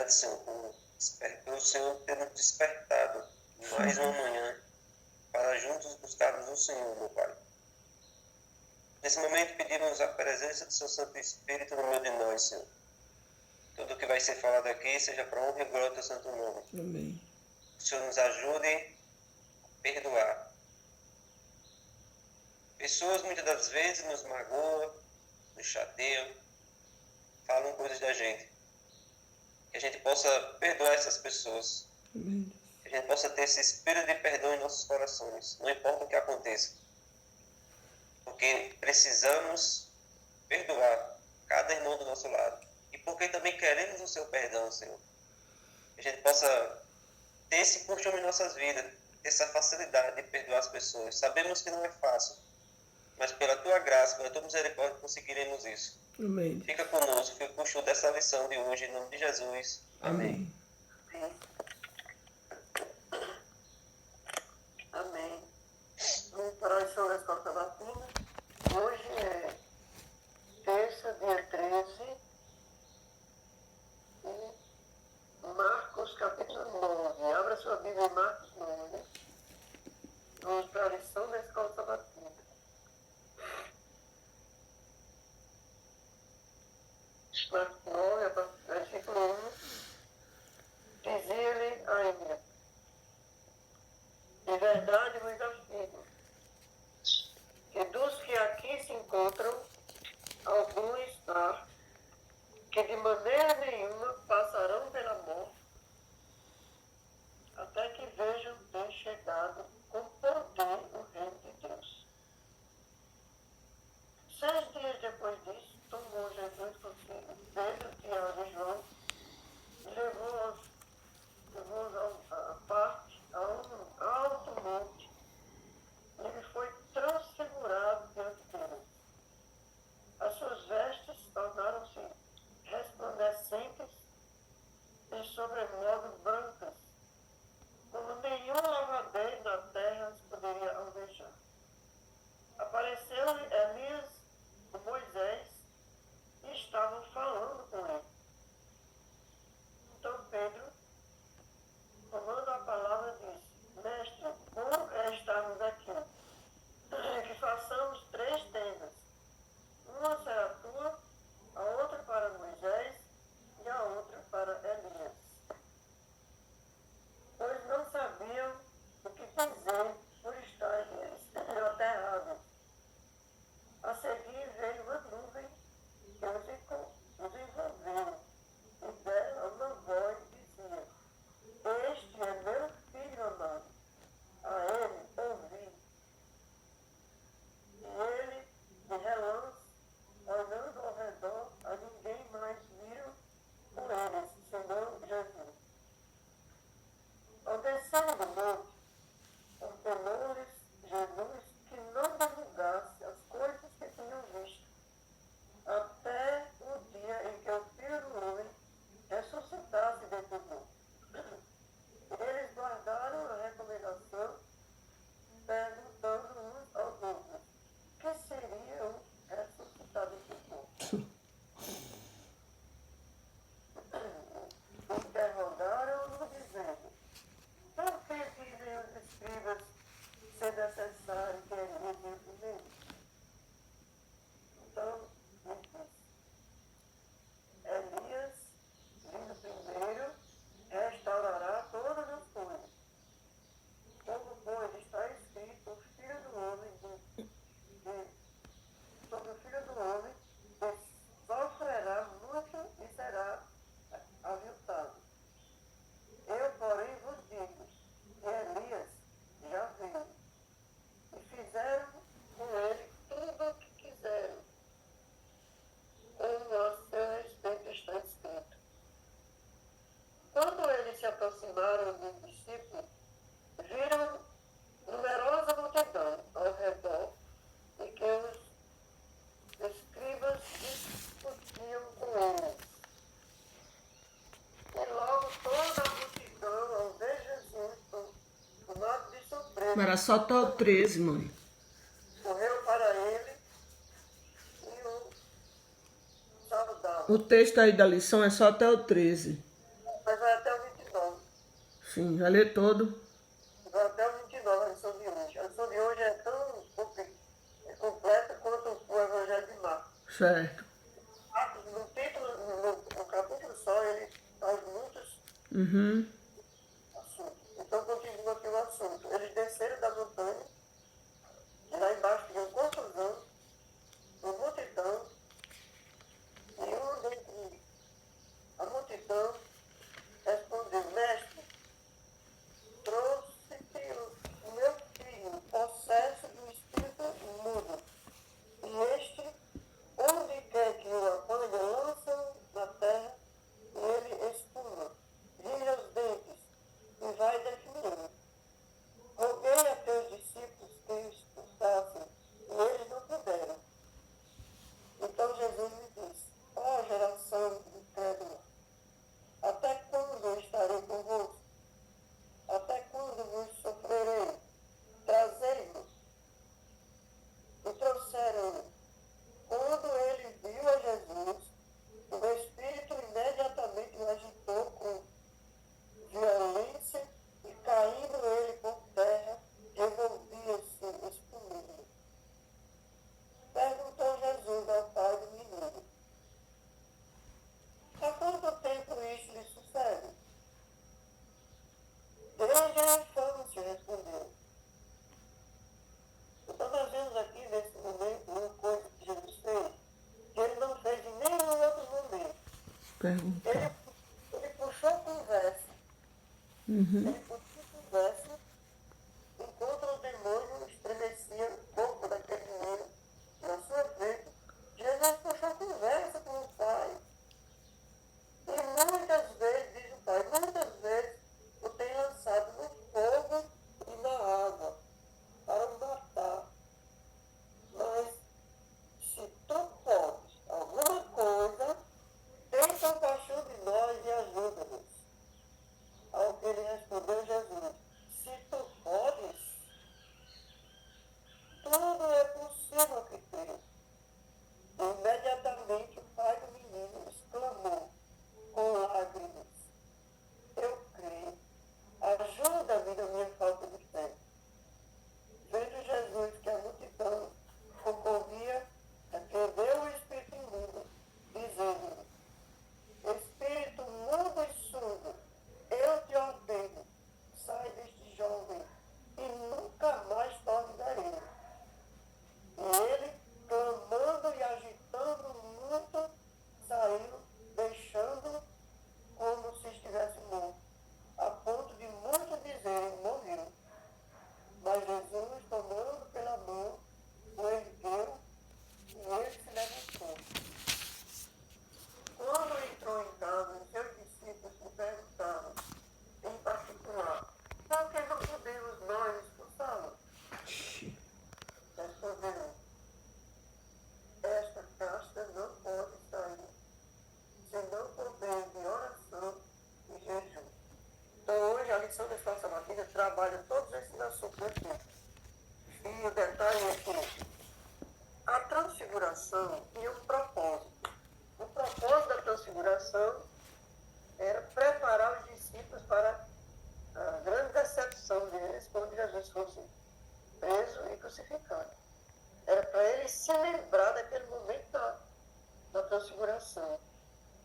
obrigado, Senhor, pelo Senhor ter nos despertado mais uma manhã para juntos buscarmos o Senhor, meu Pai. Nesse momento pedimos a presença do Seu Santo Espírito no meio de nós, Senhor. Tudo que vai ser falado aqui seja para honra e glória do Teu Santo Nome. Amém. O Senhor nos ajude a perdoar. Pessoas muitas das vezes nos magoam, nos chateiam, falam coisas da gente. Que a gente possa perdoar essas pessoas. Amém. Que a gente possa ter esse espírito de perdão em nossos corações. Não importa o que aconteça. Porque precisamos perdoar cada irmão do nosso lado. E porque também queremos o Seu perdão, Senhor. Que a gente possa ter esse costume em nossas vidas. Ter essa facilidade de perdoar as pessoas. Sabemos que não é fácil. Mas pela Tua graça, pela Tua misericórdia, conseguiremos isso. Amém. Fica conosco, fica com o show dessa lição de hoje, em nome de Jesus. Amém. Amém. Vamos para a lição da Escola Sabatina. Hoje é terça, dia 13, e Marcos capítulo 9. Abra sua Bíblia em Marcos 9. Vamos para a lição da Escola Sabatina. Marcos 9, versículo 1. Dizia-lhe ainda: de verdade vos afirmo, que dos que aqui se encontram, alguns há que de maneira nenhuma passarão pela morte, até que vejam ter chegado com poder o reino de Deus. 6 dias depois disso, tomou Jesus consigo Pedro, Tiago e João e levou-os à parte, a um alto monte. Ele foi transfigurado diante deles. As suas vestes tornaram-se resplandecentes e sobremodo brancas, como nenhum lavadeiro na terra as poderia alvejar. Apareceu-lhe Elias e Moisés e estavam falando com ele. Então Pedro, tomando a palavra, disse: Mestre, bom é estarmos aqui. Que façamos 3 tendas. Uma será tua, a outra para Moisés e a outra para Elias. Pois não sabiam o que dizer por estarem aterrados. A seguir veio uma nuvem que os envolveu, e dela uma voz dizia: Este é meu filho amado, a ele ouvi. E ele, de relance, olhando ao redor, a ninguém mais viram com eles, senão Jesus. Ao descer do monte, ordenou-lhes Jesus que não divulgasse as coisas que tinham visto, até o dia em que o Filho do Homem ressuscitasse dentre os mortos. Eles guardaram a recomendação, perguntando uns aos outros: que seria o ressuscitado dentre os mortos? Interrogaram-no, dizendo: por que dizem os escribas ser necessário que ele venha primeiro? Então, ele disse: Elias, vindo primeiro, restaurará todas as coisas. Como, pois, está escrito, o Filho do Homem sobre o Filho do Homem, que sofrerá muito e será aviltado. Eu, porém, vos digo que Elias já veio, e fizeram com ele tudo o que quiseram, como a seu respeito está escrito. Quando eles se aproximaram dos discípulos, viram numerosa multidão ao redor, e que os escribas discutiam com eles. E logo toda a multidão, ao ver Jesus, tomado de surpresa, Era só até o 13, mãe. correu para ele e o saudava. O texto aí da lição é só até o 13. Sim, já lê todo. Vou até o 29, a lição de hoje. A lição de hoje é tão completa quanto o Evangelho de Marcos. Certo. Marcos, no título, no capítulo só, ele faz muitos Uhum. assuntos. Então, continua aqui o assunto. Eles desceram da montanha, e lá embaixo tinha confusão, uma multidão, e um dentre a multidão respondeu: Mestre, trouxe-te o meu filho, possesso do espírito mudo. E este, onde quer que o apanhe, lança na terra, e ele espuma, gira os dentes, e vai definhando. Roguei a teus discípulos que o expulsassem, e eles não puderam. Então Jesus lhe disse: ó geração incrédula, até quando eu estarei convosco? Até quando vos sofrerei? Trazei-vos. E trouxeram-no. Quando ele viu a Jesus, o Espírito imediatamente o agitou com violência e, caindo ele por terra, revolvia-se expumindo. Perguntou Jesus ao pai do menino: há quanto tempo isto lhe sucede? Desde a infância, respondeu. Então nós vemos aqui nesse momento uma coisa que Jesus fez, que ele não fez em nenhum outro momento. Perguntar. Ele puxou conversa. Uhum. Ele puxou conversa enquanto o demônio estremecia o corpo daquele menino na sua frente. Jesus puxou conversa com o pai. E muitas vezes, diz o pai, muitas vezes o tem lançado no fogo e na água para o matar. Mas se tu podes alguma coisa, tem compaixão de nós e ajuda-nos. Ao que ele respondeu Jesus: se tu podes, tudo é possível que crês. Imediatamente o pai do menino exclamou com lágrimas: eu creio, ajuda-me na minha falta de fé. Vendo Jesus que a multidão concorria, repreendeu o espírito imundo, dizendo: espírito mudo e surdo, eu te ordeno, sai deste jovem e nunca mais torne a ele. E ele, clamando e agitando muito, saiu, deixando-o como se estivesse morto, a ponto de muitos dizerem: morreu. Mas Jesus, tomando pela mão, o ergueu e ele se levantou. Quando entrou em casa, os seus discípulos lhe perguntaram, em particular: por que não podemos nós expulsá-lo? Responderam: esta casta não pode sair, senão por meio de oração e jejum. Então hoje a lição da Escola Sabatina trabalha todos esses assuntos aqui. E o detalhe é que a transfiguração tinha um propósito. O propósito da transfiguração era preparar os discípulos para a grande decepção deles quando Jesus fosse preso e crucificado. Era para eles se lembrar daquele momento da transfiguração.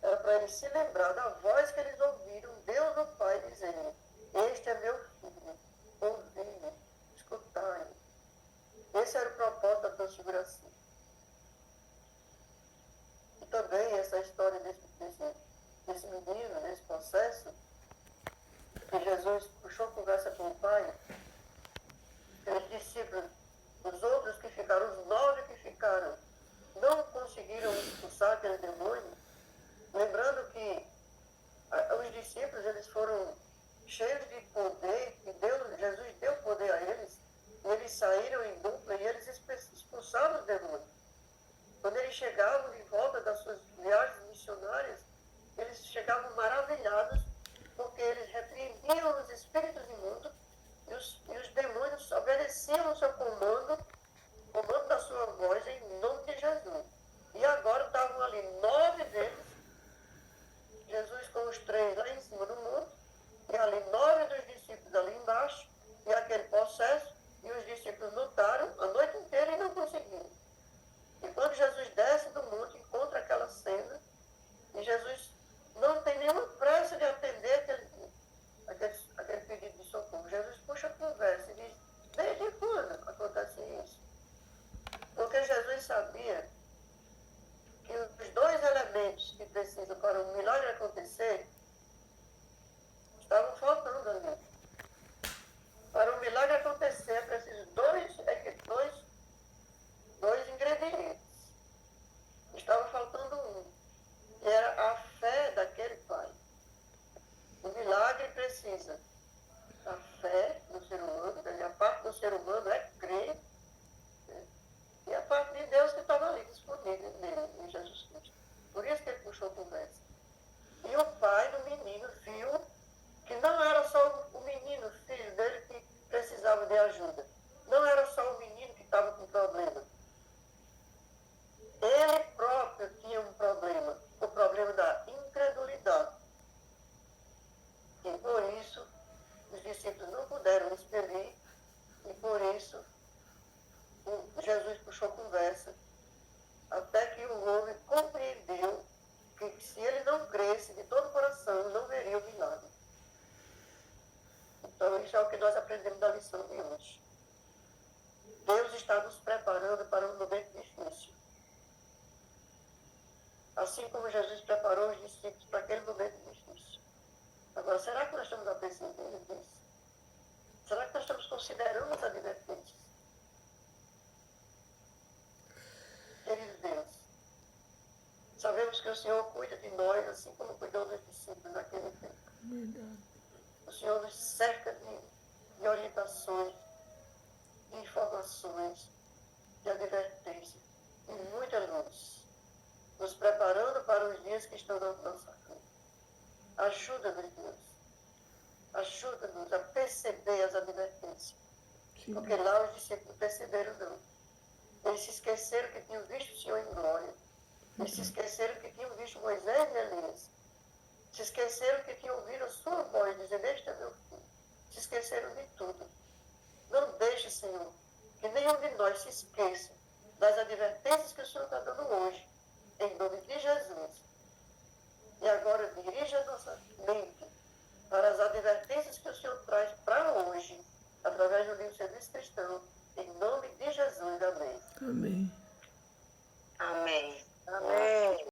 Era para eles se lembrar da voz que eles ouviram, Deus o Pai dizendo: este é meu filho, ouvi-me, escutai-me. Esse era o propósito da transfiguração. E também essa história desse menino, desse processo, que Jesus puxou conversa com o Pai, os discípulos, os outros que ficaram, os 9 que ficaram, não conseguiram expulsar aquele demônio, lembrando que os discípulos, eles foram cheios de poder, e Jesus deu poder a eles, e eles saíram em dupla e eles expulsaram os demônios. Quando eles chegavam de volta das suas viagens missionárias, eles chegavam maravilhados, porque eles repreendiam os espíritos imundos e os demônios obedeciam o seu comando da sua voz em nome de Jesus. E agora estavam ali 9 deles, Jesus com os 3 lá em cima do monte, e ali 9 dos precisa para um milagre acontecer, estavam faltando ali. Para um milagre acontecer, é preciso dois ingredientes. Estava faltando um, que era a fé daquele pai. O milagre precisa da fé do ser humano, e a parte do ser humano é crer, né? E a parte de Deus que estava ali disponível nele, em Jesus Cristo. Por isso que ele puxou a conversa. E o pai do menino viu que não era só o menino, o filho dele, que precisava de ajuda. Não era só o menino que estava com problema. Ele próprio tinha um problema, o problema da incredulidade. E por isso, os discípulos não puderam expelir, e por isso, Jesus puxou conversa, até que o homem compreendeu que se ele não cresce de todo o coração, não veria o milagre. Então, isso é o que nós aprendemos da lição de hoje. Deus está nos preparando para um momento difícil. Assim como Jesus preparou os discípulos para aquele momento difícil. Agora, será que nós estamos apercebendo disso? Será que nós estamos considerando as advertências? Querido Deus, sabemos que o Senhor cuida de nós, assim como cuidou dos discípulos naquele tempo. Verdade. O Senhor nos cerca de orientações, de informações, de advertências, de muita luz, nos preparando para os dias que estão na nossa frente. Ajuda-nos, Deus. Ajuda-nos a perceber as advertências. Sim. Porque lá os discípulos perceberam não. Eles se esqueceram que tinham visto o Senhor em glória. Eles se esqueceram que tinham visto Moisés e Elias. Se esqueceram que tinham ouvido a sua voz dizendo, este é meu filho. Se esqueceram de tudo. Não deixe, Senhor, que nenhum de nós se esqueça das advertências que o Senhor está dando hoje, em nome de